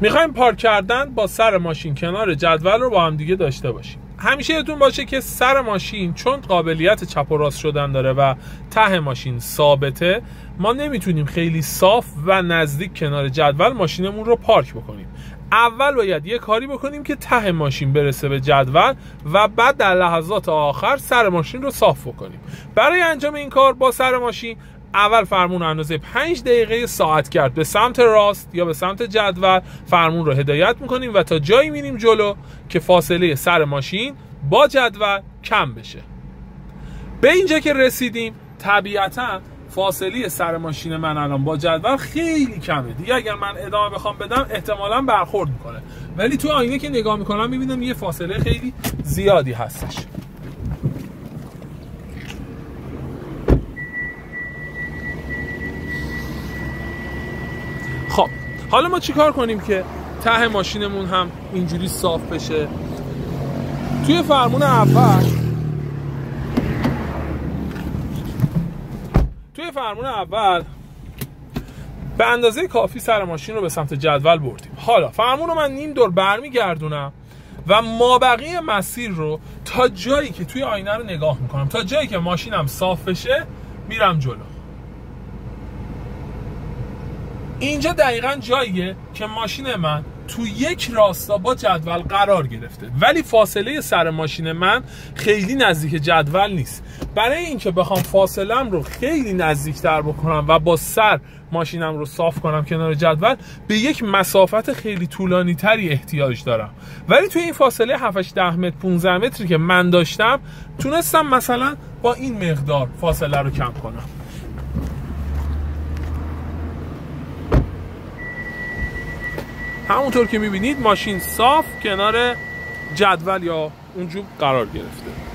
میخوایم پارک کردن با سر ماشین کنار جدول رو با هم دیگه داشته باشیم. همیشه یادتون باشه که سر ماشین چون قابلیت چپ و راست شدن داره و ته ماشین ثابته، ما نمیتونیم خیلی صاف و نزدیک کنار جدول ماشینمون رو پارک بکنیم. اول باید یه کاری بکنیم که ته ماشین برسه به جدول و بعد در لحظات آخر سر ماشین رو صاف بکنیم. برای انجام این کار با سر ماشین اول فرمون رو اندازه 5 دقیقه ساعت کرد به سمت راست یا به سمت جدول فرمون رو هدایت میکنیم و تا جایی میریم جلو که فاصله سر ماشین با جدول کم بشه. به اینجا که رسیدیم طبیعتا فاصله سر ماشین من الان با جدول خیلی کمه دیگه. اگر من ادامه بخوام بدم احتمالاً برخورد میکنه، ولی تو آینه که نگاه میکنم میبینم یه فاصله خیلی زیادی هستش. خب حالا ما چیکار کنیم که ته ماشینمون هم اینجوری صاف بشه؟ توی فرمون اول به اندازه کافی سر ماشین رو به سمت جدول بردیم. حالا فرمون رو من نیم دور برمیگردونم و مابقی مسیر رو تا جایی که توی آینه رو نگاه میکنم، تا جایی که ماشینم صاف بشه میرم جلو. اینجا دقیقاً جاییه که ماشین من تو یک راستا با جدول قرار گرفته، ولی فاصله سر ماشین من خیلی نزدیک جدول نیست. برای اینکه بخوام فاصلم رو خیلی نزدیکتر بکنم و با سر ماشینم رو صاف کنم کنار جدول، به یک مسافت خیلی طولانی تری احتیاج دارم. ولی توی این فاصله 7-10 متر 15 متری که من داشتم تونستم مثلا با این مقدار فاصله رو کم کنم. همونطور که میبینید ماشین صاف کنار جدول یا اونجور قرار گرفته.